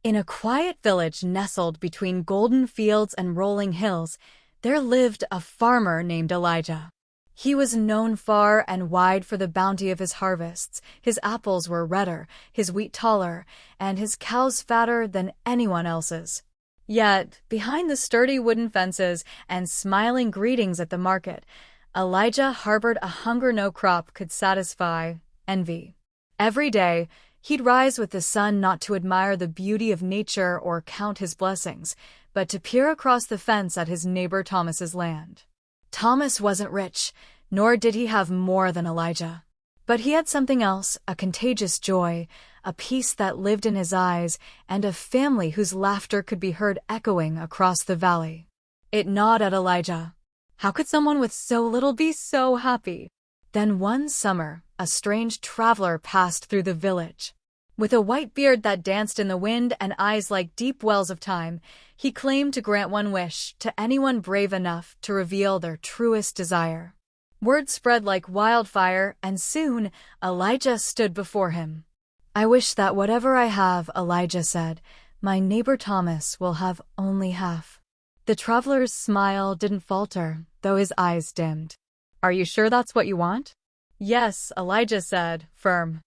In a quiet village nestled between golden fields and rolling hills, there lived a farmer named Elijah. He was known far and wide for the bounty of his harvests. His apples were redder, his wheat taller, and his cows fatter than anyone else's. Yet, behind the sturdy wooden fences and smiling greetings at the market, Elijah harbored a hunger no crop could satisfy: envy. Every day, he'd rise with the sun not to admire the beauty of nature or count his blessings, but to peer across the fence at his neighbor Thomas's land. Thomas wasn't rich, nor did he have more than Elijah. But he had something else, a contagious joy, a peace that lived in his eyes, and a family whose laughter could be heard echoing across the valley. It gnawed at Elijah. How could someone with so little be so happy? Then one summer, a strange traveler passed through the village. With a white beard that danced in the wind and eyes like deep wells of time, he claimed to grant one wish to anyone brave enough to reveal their truest desire. Word spread like wildfire, and soon Elijah stood before him. "I wish that whatever I have," Elijah said, "my neighbor Thomas will have only half." The traveler's smile didn't falter, though his eyes dimmed. "Are you sure that's what you want?" "Yes," Elijah said, firm.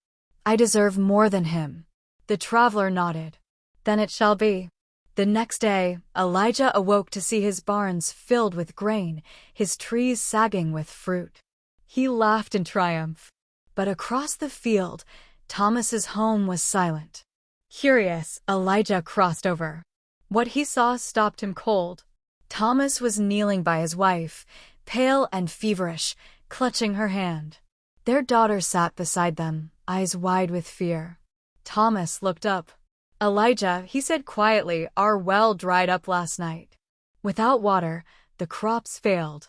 "I deserve more than him." The traveler nodded. "Then it shall be." The next day, Elijah awoke to see his barns filled with grain, his trees sagging with fruit. He laughed in triumph. But across the field, Thomas's home was silent. Curious, Elijah crossed over. What he saw stopped him cold. Thomas was kneeling by his wife, pale and feverish, clutching her hand. Their daughter sat beside them, eyes wide with fear. Thomas looked up. "Elijah," he said quietly, "our well dried up last night. Without water, the crops failed.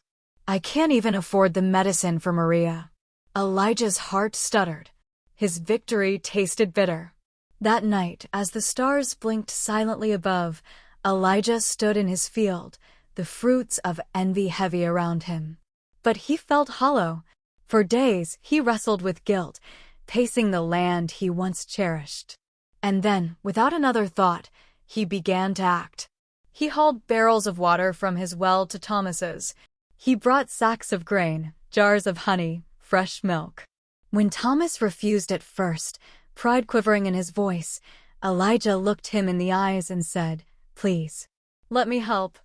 I can't even afford the medicine for Maria." Elijah's heart stuttered. His victory tasted bitter. That night, as the stars blinked silently above, Elijah stood in his field, the fruits of envy heavy around him. But he felt hollow. For days, he wrestled with guilt, pacing the land he once cherished. And then, without another thought, he began to act. He hauled barrels of water from his well to Thomas's. He brought sacks of grain, jars of honey, fresh milk. When Thomas refused at first, pride quivering in his voice, Elijah looked him in the eyes and said, "Please, let me help.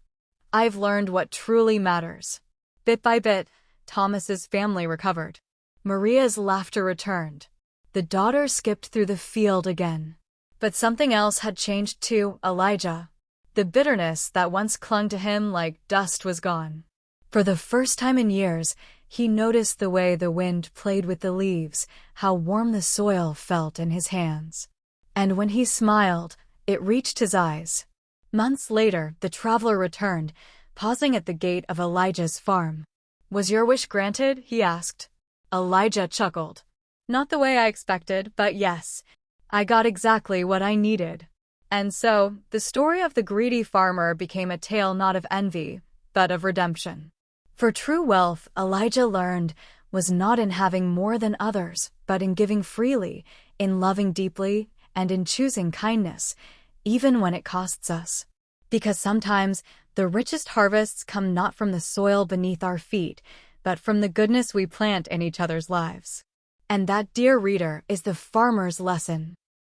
I've learned what truly matters." Bit by bit, Thomas's family recovered. Maria's laughter returned. The daughter skipped through the field again. But something else had changed too: Elijah. The bitterness that once clung to him like dust was gone. For the first time in years, he noticed the way the wind played with the leaves, how warm the soil felt in his hands. And when he smiled, it reached his eyes. Months later, the traveler returned, pausing at the gate of Elijah's farm. "Was your wish granted?" he asked. Elijah chuckled. "Not the way I expected, but yes, I got exactly what I needed." And so, the story of the greedy farmer became a tale not of envy, but of redemption. For true wealth, Elijah learned, was not in having more than others, but in giving freely, in loving deeply, and in choosing kindness, even when it costs us. Because sometimes, the richest harvests come not from the soil beneath our feet, but from the goodness we plant in each other's lives. And that, dear reader, is the farmer's lesson.